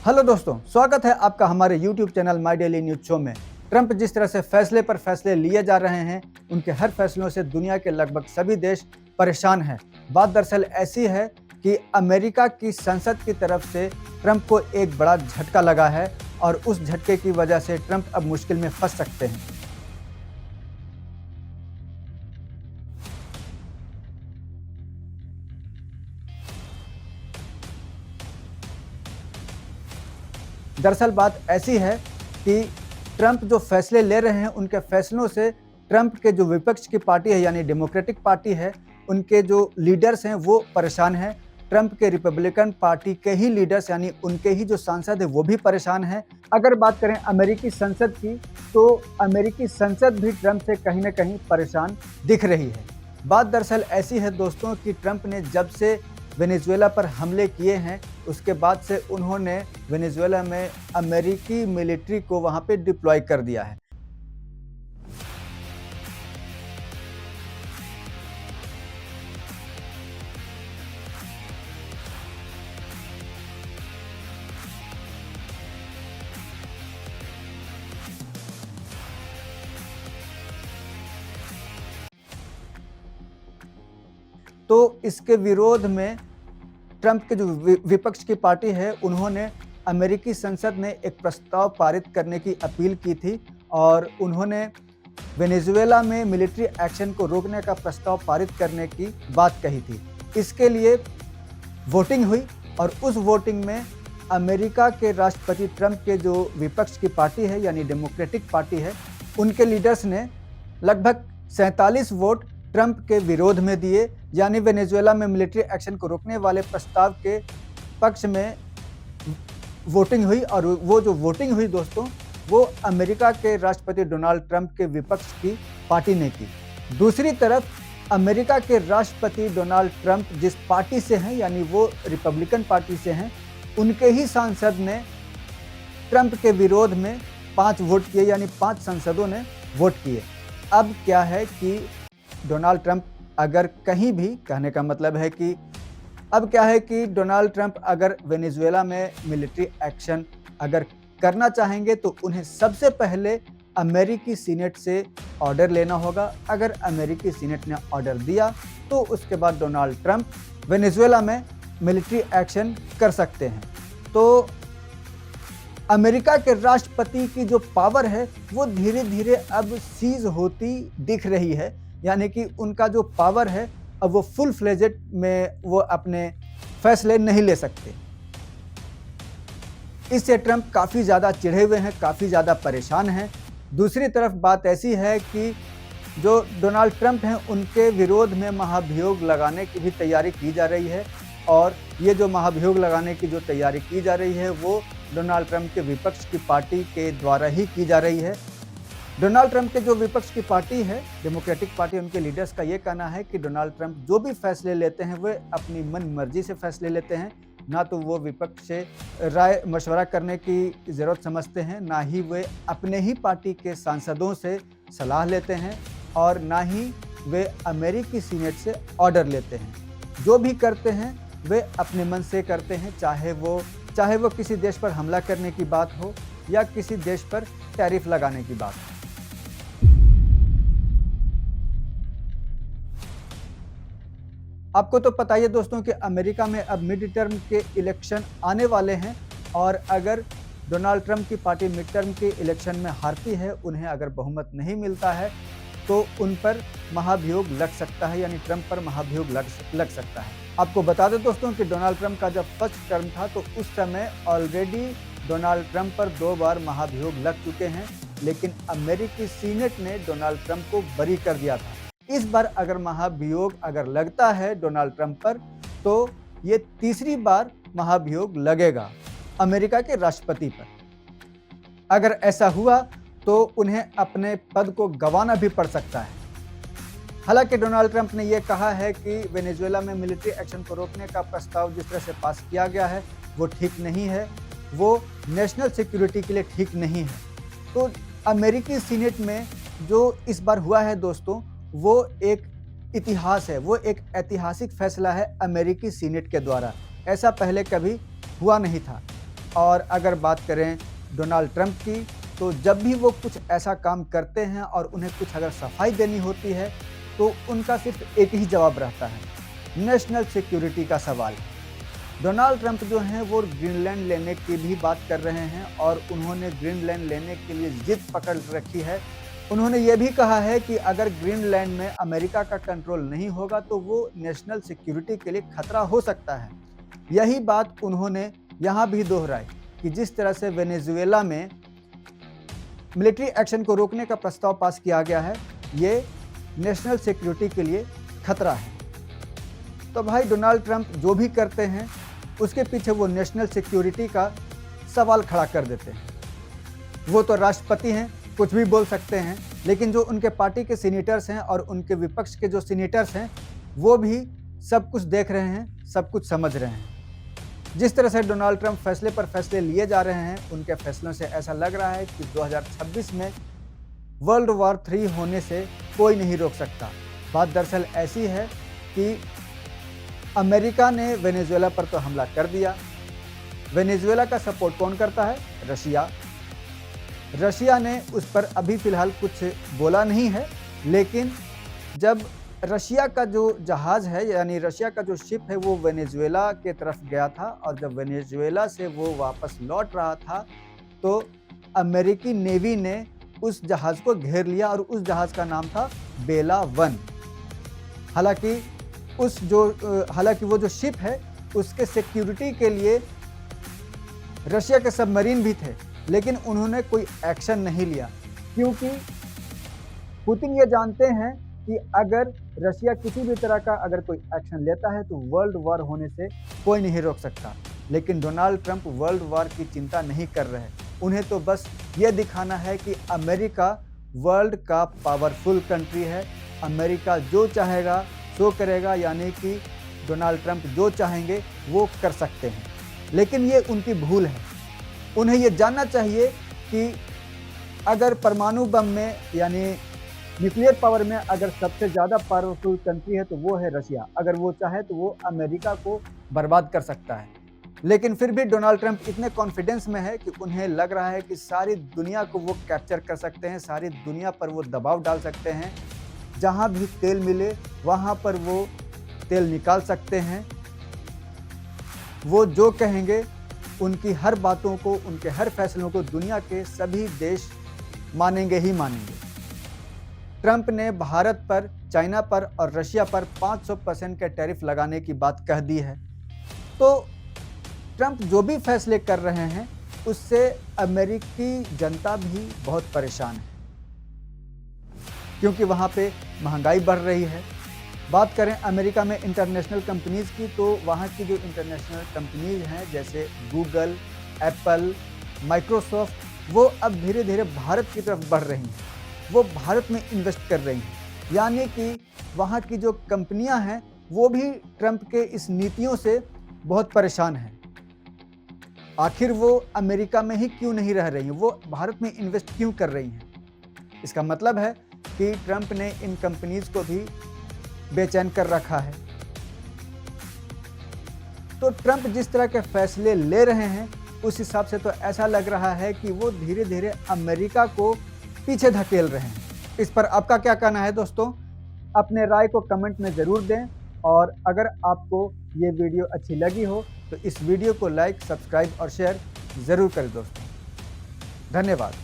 Hello दोस्तों, स्वागत है आपका हमारे YouTube channel my daily news show में। ट्रंप जिस तरह से फैसले पर फैसले लिए जा रहे हैं, उनके हर फैसलों से दुनिया के लगभग सभी देश परेशान हैं। बात दरअसल ऐसी है कि अमेरिका की संसद की तरफ से ट्रंप को एक बड़ा झटका लगा है और उस झटके की वजह से ट्रंप अब मुश्किल में फंस सकते हैं। दरअसल बात ऐसी है कि ट्रंप जो फैसले ले रहे हैं, उनके फैसलों से ट्रंप के जो विपक्ष की पार्टी है यानी डेमोक्रेटिक पार्टी है, उनके जो लीडर्स हैं वो परेशान हैं। ट्रंप के रिपब्लिकन पार्टी के ही लीडर्स यानी उनके ही जो सांसद हैं वो भी परेशान हैं। अगर बात करें अमेरिकी संसद की, तो अमेरिकी संसद भी ट्रंप से कहीं ना कहीं परेशान दिख रही है। बात दरअसल ऐसी है दोस्तों कि ट्रंप ने जब से वेनेजुएला पर हमले किए हैं, उसके बाद से उन्होंने वेनेजुएला में अमेरिकी मिलिट्री को वहां पे डिप्लॉय कर दिया है। तो इसके विरोध में ट्रंप के जो विपक्ष की पार्टी है, उन्होंने अमेरिकी संसद में एक प्रस्ताव पारित करने की अपील की थी और उन्होंने वेनेजुएला में मिलिट्री एक्शन को रोकने का प्रस्ताव पारित करने की बात कही थी। इसके लिए वोटिंग हुई और उस वोटिंग में अमेरिका के राष्ट्रपति ट्रंप के जो विपक्ष की पार्टी है यानी डेमोक्रेटिक पार्टी है, उनके लीडर्स ने लगभग 47 वोट ट्रंप के विरोध में दिए, यानी वेनेजुएला में मिलिट्री एक्शन को रोकने वाले प्रस्ताव के पक्ष में वोटिंग हुई। और वो जो वोटिंग हुई दोस्तों, वो अमेरिका के राष्ट्रपति डोनाल्ड ट्रंप के विपक्ष की पार्टी ने की। दूसरी तरफ अमेरिका के राष्ट्रपति डोनाल्ड ट्रंप जिस पार्टी से हैं यानी वो रिपब्लिकन पार्टी से हैं, उनके ही सांसद ने ट्रंप के विरोध में 5 वोट किए, यानी 5 सांसदों ने वोट किए। अब क्या है कि डोनाल्ड ट्रंप अगर कहीं भी, कहने का मतलब है कि अब क्या है कि डोनाल्ड ट्रंप अगर वेनेजुएला में मिलिट्री एक्शन अगर करना चाहेंगे तो उन्हें सबसे पहले अमेरिकी सीनेट से ऑर्डर लेना होगा। अगर अमेरिकी सीनेट ने ऑर्डर दिया तो उसके बाद डोनाल्ड ट्रंप वेनेजुएला में मिलिट्री एक्शन कर सकते हैं। तो अमेरिका के राष्ट्रपति की जो पावर है वो धीरे धीरे अब सीज होती दिख रही है, यानी कि उनका जो पावर है अब वो फुल फ्लेजेड में वो अपने फैसले नहीं ले सकते। इससे ट्रंप काफ़ी ज़्यादा चिढ़े हुए हैं, काफ़ी ज़्यादा परेशान हैं। दूसरी तरफ बात ऐसी है कि जो डोनाल्ड ट्रंप हैं, उनके विरोध में महाभियोग लगाने की भी तैयारी की जा रही है और ये जो महाभियोग लगाने की जो तैयारी की जा रही है वो डोनाल्ड ट्रंप के विपक्ष की पार्टी के द्वारा ही की जा रही है। डोनाल्ड ट्रंप के जो विपक्ष की पार्टी है, डेमोक्रेटिक पार्टी, उनके लीडर्स का ये कहना है कि डोनाल्ड ट्रंप जो भी फैसले लेते हैं वे अपनी मन मर्जी से फैसले लेते हैं, ना तो वो विपक्ष से राय मशवरा करने की ज़रूरत समझते हैं, ना ही वे अपने ही पार्टी के सांसदों से सलाह लेते हैं और ना ही वे अमेरिकी सीनेट से ऑर्डर लेते हैं। जो भी करते हैं वे अपने मन से करते हैं, चाहे वो किसी देश पर हमला करने की बात हो या किसी देश पर टैरिफ लगाने की बात हो। आपको तो पता ही है दोस्तों कि अमेरिका में अब मिड टर्म के इलेक्शन आने वाले हैं और अगर डोनाल्ड ट्रंप की पार्टी मिड टर्म के इलेक्शन में हारती है, उन्हें अगर बहुमत नहीं मिलता है तो उन पर महाभियोग लग सकता है, यानी ट्रंप पर महाभियोग लग सकता है। आपको बता दें दोस्तों कि डोनाल्ड ट्रंप का जब फर्स्ट टर्म था तो उस समय ऑलरेडी डोनाल्ड ट्रंप पर 2 बार महाभियोग लग चुके हैं, लेकिन अमेरिकी सीनेट ने डोनाल्ड ट्रंप को बरी कर दिया था। इस बार अगर महाभियोग अगर लगता है डोनाल्ड ट्रंप पर, तो ये तीसरी बार महाभियोग लगेगा अमेरिका के राष्ट्रपति पर। अगर ऐसा हुआ तो उन्हें अपने पद को गंवाना भी पड़ सकता है। हालांकि डोनाल्ड ट्रंप ने यह कहा है कि वेनेजुएला में मिलिट्री एक्शन को रोकने का प्रस्ताव जिस तरह से पास किया गया है वो ठीक नहीं है, वो नेशनल सिक्योरिटी के लिए ठीक नहीं है। तो अमेरिकी सीनेट में जो इस बार हुआ है दोस्तों, वो एक इतिहास है, वो एक ऐतिहासिक फैसला है अमेरिकी सीनेट के द्वारा। ऐसा पहले कभी हुआ नहीं था। और अगर बात करें डोनाल्ड ट्रंप की, तो जब भी वो कुछ ऐसा काम करते हैं और उन्हें कुछ अगर सफाई देनी होती है, तो उनका सिर्फ एक ही जवाब रहता है, नेशनल सिक्योरिटी का सवाल। डोनाल्ड ट्रंप जो हैं वो ग्रीनलैंड लेने की भी बात कर रहे हैं और उन्होंने ग्रीनलैंड लेने के लिए जिद पकड़ रखी है। उन्होंने ये भी कहा है कि अगर ग्रीनलैंड में अमेरिका का कंट्रोल नहीं होगा तो वो नेशनल सिक्योरिटी के लिए खतरा हो सकता है। यही बात उन्होंने यहाँ भी दोहराई कि जिस तरह से वेनेजुएला में मिलिट्री एक्शन को रोकने का प्रस्ताव पास किया गया है, ये नेशनल सिक्योरिटी के लिए खतरा है। तो भाई डोनाल्ड ट्रंप जो भी करते हैं उसके पीछे वो नेशनल सिक्योरिटी का सवाल खड़ा कर देते हैं। वो तो राष्ट्रपति हैं, कुछ भी बोल सकते हैं, लेकिन जो उनके पार्टी के सीनेटर्स हैं और उनके विपक्ष के जो सीनेटर्स हैं वो भी सब कुछ देख रहे हैं, सब कुछ समझ रहे हैं। जिस तरह से डोनाल्ड ट्रंप फैसले पर फैसले लिए जा रहे हैं, उनके फैसलों से ऐसा लग रहा है कि 2026 में वर्ल्ड वॉर 3 होने से कोई नहीं रोक सकता। बात दरअसल ऐसी है कि अमेरिका ने वेनेजुएला पर तो हमला कर दिया। वेनेजुएला का सपोर्ट कौन करता है? रशिया। रशिया ने उस पर अभी फ़िलहाल कुछ बोला नहीं है, लेकिन जब रशिया का जो जहाज़ है, यानी रशिया का जो शिप है, वो वेनेजुएला के तरफ गया था और जब वेनेजुएला से वो वापस लौट रहा था तो अमेरिकी नेवी ने उस जहाज़ को घेर लिया और उस जहाज़ का नाम था बेला 1। हालांकि वो जो शिप है उसके सिक्योरिटी के लिए रशिया के सबमरीन भी थे, लेकिन उन्होंने कोई एक्शन नहीं लिया, क्योंकि पुतिन ये जानते हैं कि अगर रशिया किसी भी तरह का अगर कोई एक्शन लेता है तो वर्ल्ड वॉर होने से कोई नहीं रोक सकता। लेकिन डोनाल्ड ट्रंप वर्ल्ड वॉर की चिंता नहीं कर रहे। उन्हें तो बस ये दिखाना है कि अमेरिका वर्ल्ड का पावरफुल कंट्री है, अमेरिका जो चाहेगा सो करेगा, यानी कि डोनाल्ड ट्रंप जो चाहेंगे वो कर सकते हैं। लेकिन ये उनकी भूल है। उन्हें ये जानना चाहिए कि अगर परमाणु बम में यानी न्यूक्लियर पावर में अगर सबसे ज़्यादा पावरफुल कंट्री है तो वो है रशिया। अगर वो चाहे तो वो अमेरिका को बर्बाद कर सकता है। लेकिन फिर भी डोनाल्ड ट्रंप इतने कॉन्फिडेंस में है कि उन्हें लग रहा है कि सारी दुनिया को वो कैप्चर कर सकते हैं, सारी दुनिया पर वो दबाव डाल सकते हैं। जहाँ भी तेल मिले वहाँ पर वो तेल निकाल सकते हैं। वो जो कहेंगे उनकी हर बातों को, उनके हर फैसलों को दुनिया के सभी देश मानेंगे ही मानेंगे। ट्रंप ने भारत पर, चाइना पर और रशिया पर 500% के टैरिफ लगाने की बात कह दी है। तो ट्रंप जो भी फैसले कर रहे हैं उससे अमेरिकी जनता भी बहुत परेशान है, क्योंकि वहाँ पे महंगाई बढ़ रही है। बात करें अमेरिका में इंटरनेशनल कंपनीज़ की, तो वहाँ की जो इंटरनेशनल कंपनीज़ हैं जैसे गूगल, एप्पल, माइक्रोसॉफ्ट, वो अब धीरे धीरे भारत की तरफ बढ़ रही हैं। वो भारत में इन्वेस्ट कर रही हैं, यानी कि वहाँ की जो कंपनियाँ हैं वो भी ट्रंप के इस नीतियों से बहुत परेशान हैं। आखिर वो अमेरिका में ही क्यों नहीं रह रही हैं, वो भारत में इन्वेस्ट क्यों कर रही हैं? इसका मतलब है कि ट्रंप ने इन कंपनीज़ को भी बेचैन कर रखा है। तो ट्रंप जिस तरह के फैसले ले रहे हैं उस हिसाब से तो ऐसा लग रहा है कि वो धीरे धीरे अमेरिका को पीछे धकेल रहे हैं। इस पर आपका क्या कहना है दोस्तों? अपने राय को कमेंट में ज़रूर दें और अगर आपको ये वीडियो अच्छी लगी हो तो इस वीडियो को लाइक, सब्सक्राइब और शेयर ज़रूर करें दोस्तों। धन्यवाद।